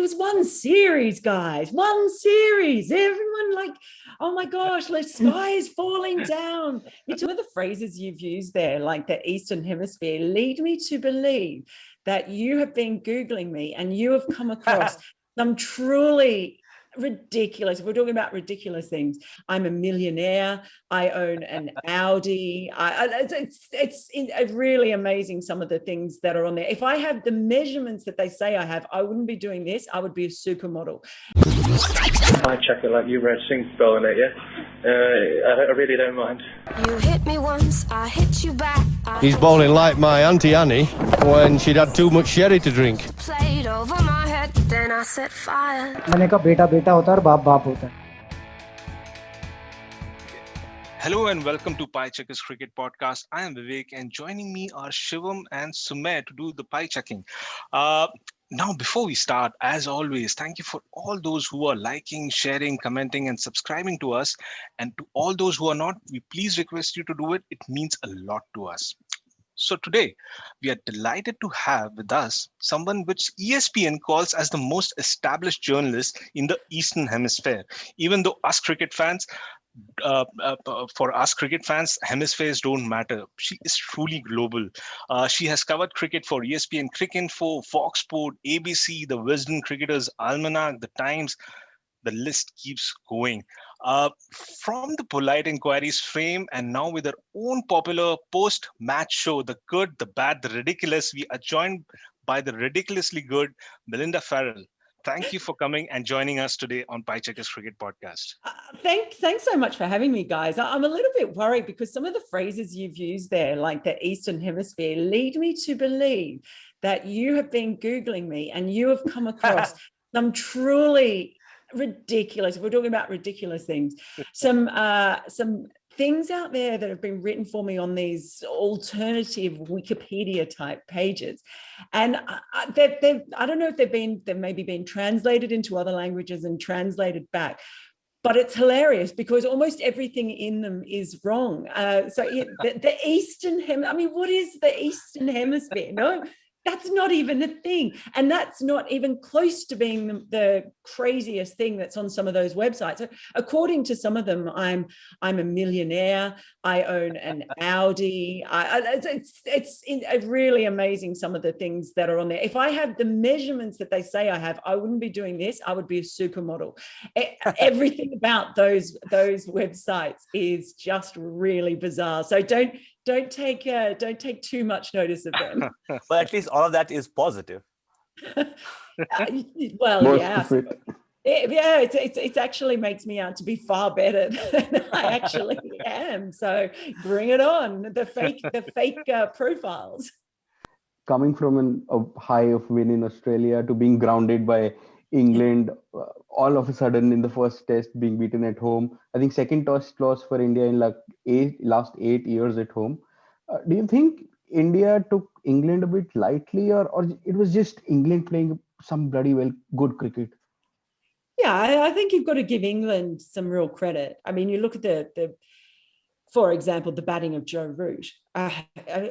was one series, guys, one series. Everyone like, oh my gosh, the sky is falling down. Some of the phrases you've used there, like the Eastern Hemisphere, lead me to believe that you have been Googling me and you have come across some truly ridiculous, we're talking about ridiculous things. I'm a millionaire. I own an Audi. It's really amazing, some of the things that are on there. If I had the measurements that they say I have, I wouldn't be doing this. I would be a supermodel. I check it like you Red Singh bowling it, yeah? I really don't mind. You hit me once, I hit you back. He's bowling like my Auntie Annie when she'd had too much sherry to drink. Played over my head, then I set fire. मैंने कहा बेटा बेटा होता है और बाप बाप होता है. Hello and welcome to Pie Checkers Cricket Podcast. I am Vivek and joining me are Shivam and Sumay to do the pie checking. Now, before we start, as always, thank you for all those who are liking, sharing, commenting and subscribing to us. And to all those who are not, we please request you to do it. It means a lot to us. So today, we are delighted to have with us someone which ESPN calls as the most established journalist in the Eastern Hemisphere. Even though for us cricket fans, hemispheres don't matter. She is truly global. She has covered cricket for ESPN Cricinfo, Fox Sport, ABC, the Wisden Cricketers Almanac, the Times. The list keeps going. From the Polite Inquiries frame and now with her own popular post-match show, The Good, the Bad, the Ridiculous, we are joined by the ridiculously good Melinda Farrell. Thank you for coming and joining us today on Pie Checkers Cricket Podcast. Thanks so much for having me, guys. I'm a little bit worried because some of the phrases you've used there, like the Eastern Hemisphere, lead me to believe that you have been Googling me and you have come across some truly ridiculous, we're talking about ridiculous things, some things out there that have been written for me on these alternative Wikipedia type pages. And I don't know if they've maybe been translated into other languages and translated back, but it's hilarious because almost everything in them is wrong. The Eastern Hemisphere, I mean, what is the Eastern Hemisphere? No, that's not even a thing. And that's not even close to being the craziest thing that's on some of those websites. So according to some of them, I'm a millionaire. I own an Audi. It's really amazing, some of the things that are on there. If I had the measurements that they say I have, I wouldn't be doing this. I would be a supermodel. Everything about those websites is just really bizarre. So don't take too much notice of them. But at least all of that is positive. Well, yeah. It actually makes me out to be far better than I actually am. So bring it on, the fake profiles. Coming from a high of win in Australia to being grounded by England, all of a sudden in the first test being beaten at home. I think second test loss for India in like last 8 years at home. Do you think India took England a bit lightly, or it was just England playing some bloody well good cricket? Yeah, I think you've got to give England some real credit. I mean, you look at for example, the batting of Joe Root.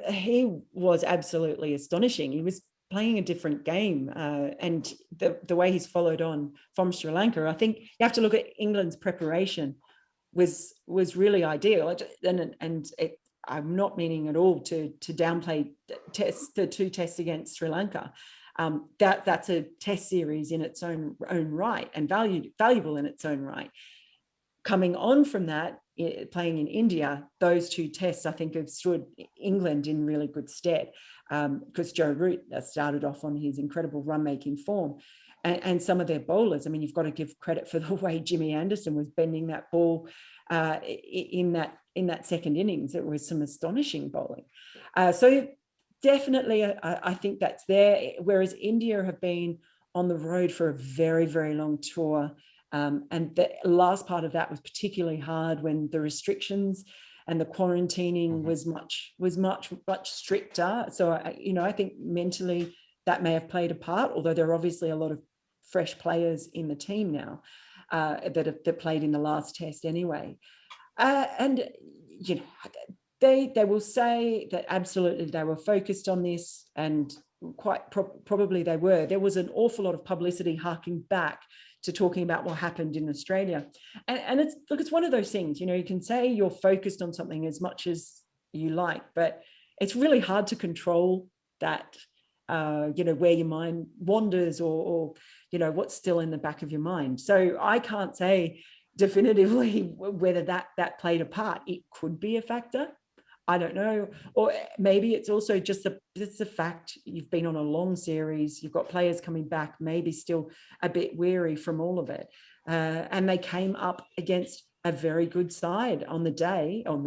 He was absolutely astonishing. He was playing a different game, and the way he's followed on from Sri Lanka, I think you have to look at England's preparation was really ideal. I'm not meaning at all to downplay the two tests against Sri Lanka. That's a test series in its own right and valuable in its own right. Coming on from that, playing in India, those two tests I think have stood England in really good stead, because Joe Root started off on his incredible run-making form, and some of their bowlers. I mean, you've got to give credit for the way Jimmy Anderson was bending that ball in that second innings. It was some astonishing bowling. So definitely, I think that's there. Whereas India have been on the road for a very, very long tour. And the last part of that was particularly hard when the restrictions and the quarantining was much stricter. So, I think mentally that may have played a part, although there are obviously a lot of fresh players in the team now that played in the last test anyway. And, they will say that absolutely they were focused on this, and probably they were. There was an awful lot of publicity harking back to talking about what happened in Australia. And it's one of those things, you can say you're focused on something as much as you like, but it's really hard to control that, where your mind wanders or what's still in the back of your mind. So I can't say definitively whether that played a part. It could be a factor. I don't know. Or maybe it's also just the fact you've been on a long series, you've got players coming back, maybe still a bit weary from all of it. And they came up against a very good side on the day, on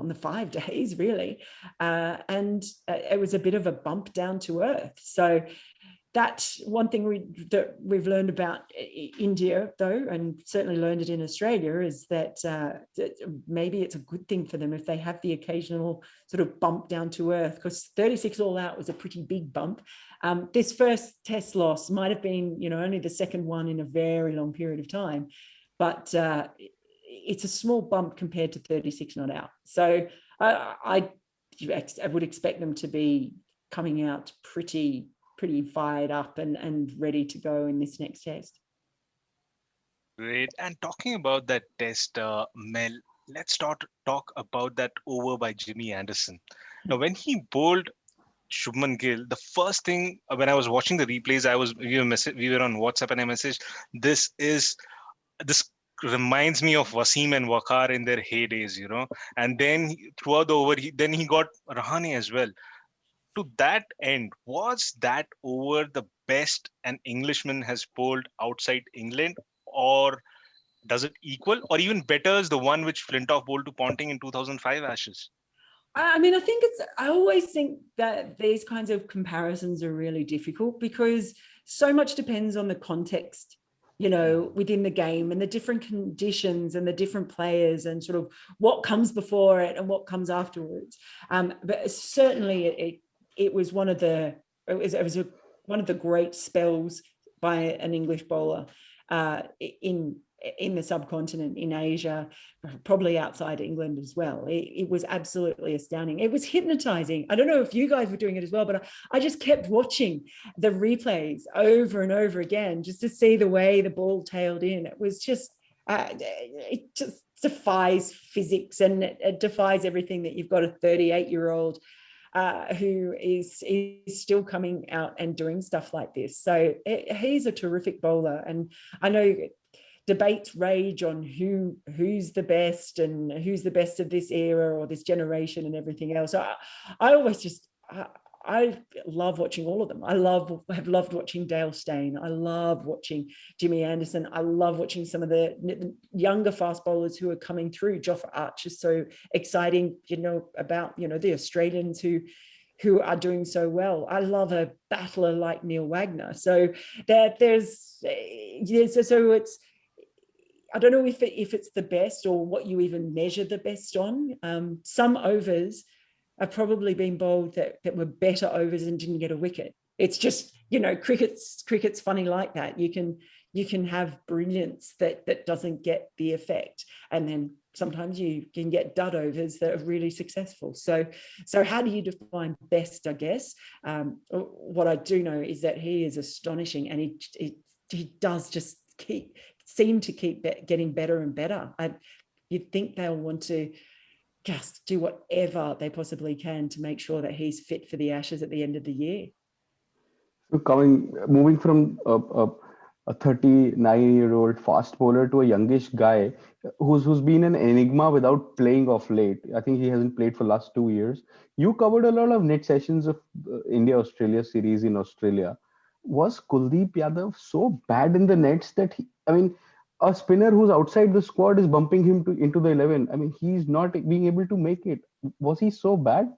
the 5 days, really. And it was a bit of a bump down to earth. So that's one thing that we've learned about India, though, and certainly learned it in Australia, is that maybe it's a good thing for them if they have the occasional sort of bump down to earth, because 36 all out was a pretty big bump. This first test loss might have been, only the second one in a very long period of time, but it's a small bump compared to 36 not out. So I would expect them to be coming out pretty fired up and ready to go in this next test. Great. And talking about that test, Mel, let's talk about that over by Jimmy Anderson. Now, when he bowled Shubman Gill, the first thing when I was watching the replays, we were on WhatsApp and I messaged, this reminds me of Wasim and Waqar in their heydays, and then throughout the over, he got Rahane as well. To that end, was that over the best an Englishman has bowled outside England, or does it equal, or even better is the one which Flintoff bowled to Ponting in 2005 Ashes? I mean, I always think that these kinds of comparisons are really difficult because so much depends on the context, within the game and the different conditions and the different players and sort of what comes before it and what comes afterwards. But certainly it was one of the great spells by an English bowler in the subcontinent, in Asia, probably outside England as well. It was absolutely astounding. It was hypnotizing. I don't know if you guys were doing it as well, but I just kept watching the replays over and over again just to see the way the ball tailed in. It was just, it just defies physics, and it defies everything that you've got a 38-year-old who is still coming out and doing stuff like this. So he's a terrific bowler. And I know debates rage on who's the best and who's the best of this era or this generation and everything else. I always just, I love watching all of them. I have loved watching Dale Steyn. I love watching Jimmy Anderson. I love watching some of the younger fast bowlers who are coming through. Jofra Archer is so exciting, about, the Australians who are doing so well. I love a battler like Neil Wagner. So that so it's, I don't know if it's the best or what you even measure the best on. Some overs have probably been bowled that were better overs and didn't get a wicket. It's just, cricket's funny like that. You can have brilliance that doesn't get the effect. And then sometimes you can get dud overs that are really successful. So how do you define best, I guess? What I do know is that he is astonishing, and he does just seem to keep getting better and better. You'd think they'll want to just do whatever they possibly can to make sure that he's fit for the Ashes at the end of the year. So moving from a 39-year-old fast bowler to a youngish guy who's been an enigma without playing of late. I think he hasn't played for last 2 years. You covered a lot of net sessions of India-Australia series in Australia. Was Kuldeep Yadav so bad in the nets that a spinner who's outside the squad is bumping him into the 11? I mean, he's not being able to make it. Was he so bad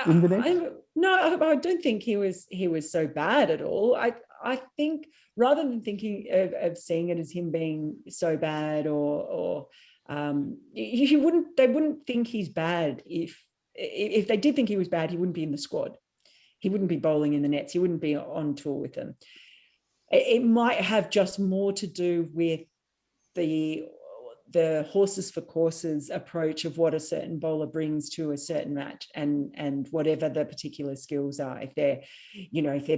in the nets? No, I don't think he was so bad at all. I think rather than thinking of seeing it as him being so bad or they wouldn't think he's bad if they did think he was bad, he wouldn't be in the squad. He wouldn't be bowling in the nets. He wouldn't be on tour with them. It might have just more to do with the the horses for courses approach of what a certain bowler brings to a certain match, and whatever the particular skills are, if they're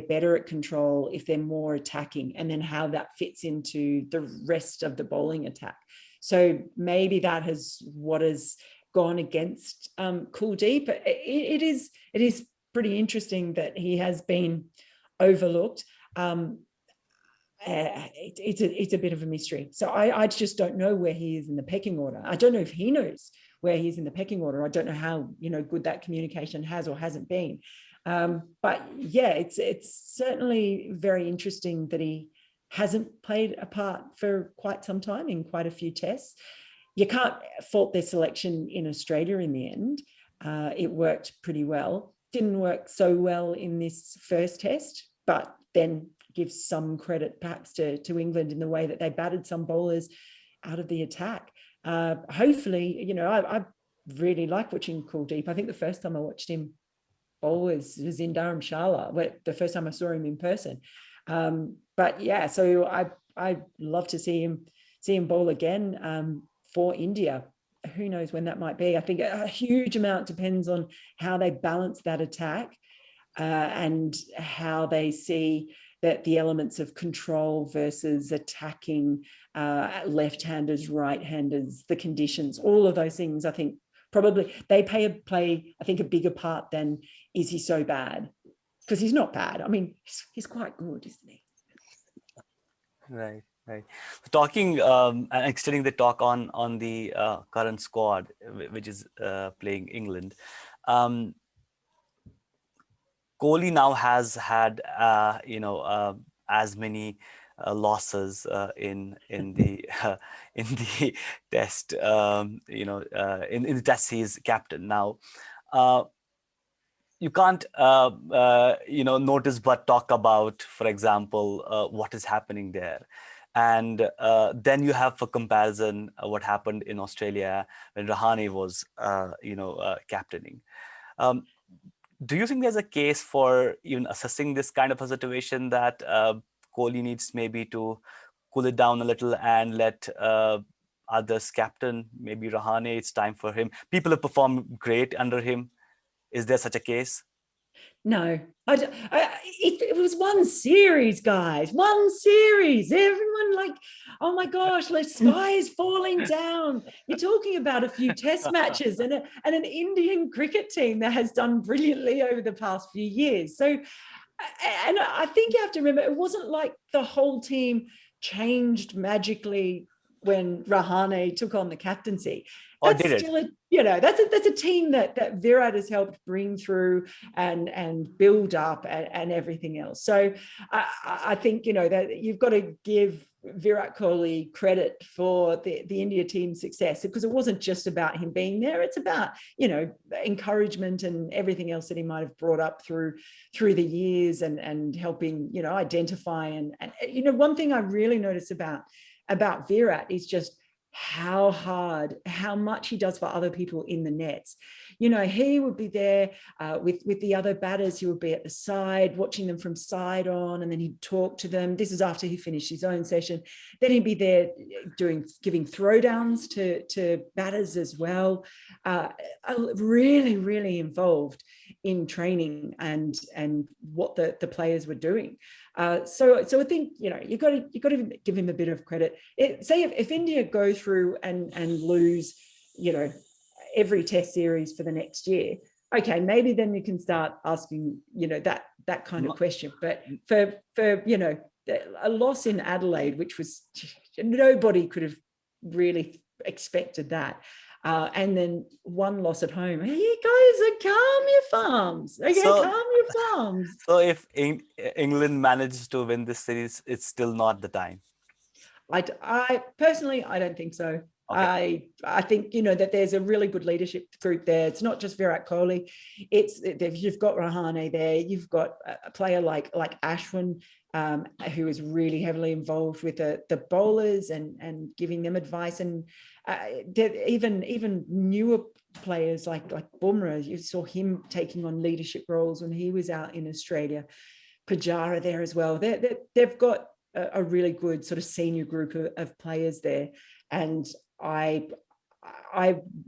better at control, if they're more attacking, and then how that fits into the rest of the bowling attack. So maybe that has gone against Kuldeep. It is pretty interesting that he has been overlooked. It's a bit of a mystery. So I just don't know where he is in the pecking order. I don't know if he knows where he's in the pecking order. I don't know how good that communication has or hasn't been. But yeah, it's certainly very interesting that he hasn't played a part for quite some time in quite a few tests. You can't fault their selection in Australia in the end. It worked pretty well. Didn't work so well in this first test, but then gives some credit perhaps to England in the way that they batted some bowlers out of the attack. Hopefully, I really like watching Kuldeep. I think the first time I watched him bowl was in Dharamshala, the first time I saw him in person. But yeah, so I'd love to see him bowl again for India. Who knows when that might be? I think a huge amount depends on how they balance that attack and how they see that the elements of control versus attacking left-handers, right-handers, the conditions, all of those things, I think probably they play I think a bigger part than is he so bad? Because he's not bad. I mean, he's quite good, isn't he? Right. Talking and extending the talk on the current squad, which is playing England. Kohli now has had as many losses in the in the test in the test he's captain now. You can't notice but talk about, for example, what is happening there. And then you have, for comparison, what happened in Australia when Rahane was captaining. Do you think there's a case for even assessing this kind of a situation that Kohli needs maybe to cool it down a little and let others captain? Maybe Rahane, it's time for him. People have performed great under him. Is there such a case? No, it was one series, guys. One series. Everyone like, oh my gosh, the sky is falling down. You're talking about a few test matches and an Indian cricket team that has done brilliantly over the past few years. So, and I think you have to remember, it wasn't like the whole team changed magically when Rahane took on the captaincy. That's still that's a team that Virat has helped bring through and build up and everything else. So I think that you've got to give Virat Kohli credit for the India team's success, because it wasn't just about him being there. It's about encouragement and everything else that he might have brought up through the years and helping identify and one thing I really notice about Virat is just how much he does for other people in the nets. He would be there with the other batters. He would be at the side, watching them from side on, and then he'd talk to them. This is after he finished his own session. Then he'd be there giving throwdowns to batters as well. Really, really involved in training and what the players were doing. So I think you've got to give him a bit of credit. Say if India go through and lose every test series for the next year, okay, maybe then you can start asking that kind of question. But for a loss in Adelaide, which was nobody could have really expected that. And then one loss at home. You guys, calm your farms. Okay, calm your farms. So if England manages to win this series, it's still not the time. I personally, I don't think so. Okay. I think that there's a really good leadership group there. It's not just Virat Kohli. You've got Rahane there. You've got a player like Ashwin, who is really heavily involved with the bowlers and giving them advice. And even newer players like Bumrah, you saw him taking on leadership roles when he was out in Australia. Pujara there as well. They've got a really good sort of senior group of players there. And I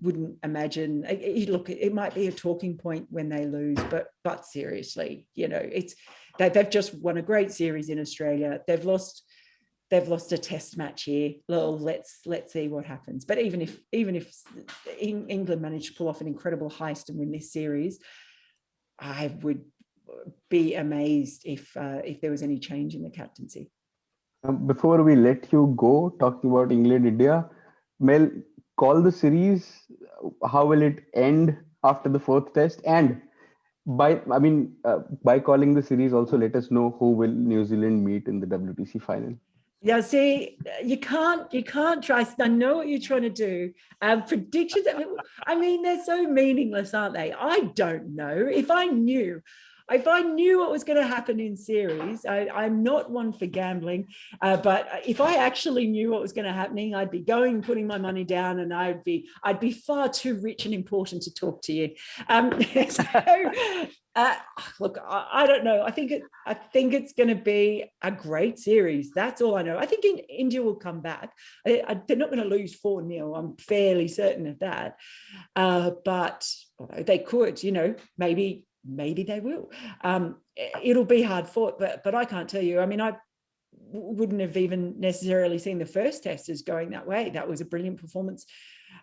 wouldn't imagine. Look, it might be a talking point when they lose, but seriously, they've just won a great series in Australia. They've lost a test match here. Well, let's see what happens. But even if England managed to pull off an incredible heist and win this series, I would be amazed if there was any change in the captaincy. Before we let you go, talking about England, India, Mel, call the series. How will it end after the fourth test? And by calling the series, also let us know who will New Zealand meet in the WTC final. Yeah, see, you can't try. I know what you're trying to do. Predictions, I mean, they're so meaningless, aren't they? I don't know. If I knew what was going to happen in series, I'm not one for gambling, but if I actually knew what was going to happen, I'd be putting my money down, and I'd be far too rich and important to talk to you. Look, I don't know. I think it's going to be a great series. That's all I know. I think India will come back. They're not going to lose 4-0. I'm fairly certain of that. But they could, maybe they will. It'll be hard fought, but I can't tell you. I mean, I wouldn't have even necessarily seen the first test as going that way. That was a brilliant performance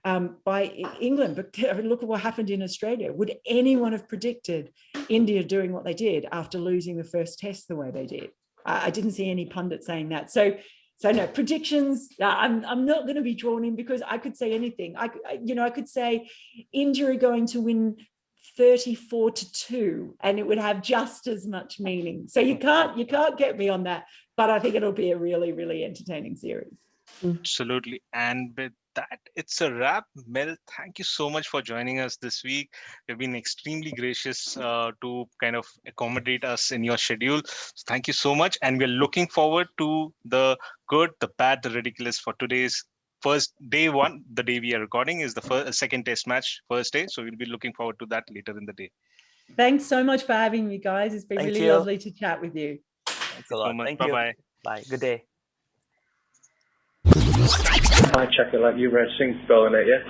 by England. But look at what happened in Australia. Would anyone have predicted India doing what they did after losing the first test the way they did? I didn't see any pundit saying that. So no predictions. I'm not going to be drawn in, because I could say anything. I could say India are going to win 34-2, and it would have just as much meaning. So you can't get me on that, but I think it'll be a really, really entertaining series. Absolutely. And with that, it's a wrap. Mel, thank you so much for joining us this week. You've been extremely gracious to kind of accommodate us in your schedule. So thank you so much. And we're looking forward to the good, the bad, the ridiculous for today's first day one. The day we are recording is the second test match, first day. So we'll be looking forward to that later in the day. Thanks so much for having me, guys. It's been really lovely to chat with you. Thanks a lot. So much. Thank Bye-bye. you. Bye. Good day. I check it like you read Sing spelling it, yeah?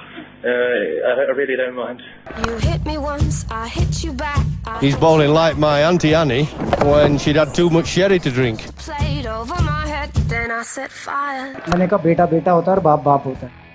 I really don't mind. You hit me once, I hit you back. He's bowling like my Auntie Annie when she'd had too much sherry to drink. Played over my head, then I set fire. मैंने कहा बेटा बेटा होता है और बाप बाप होता है.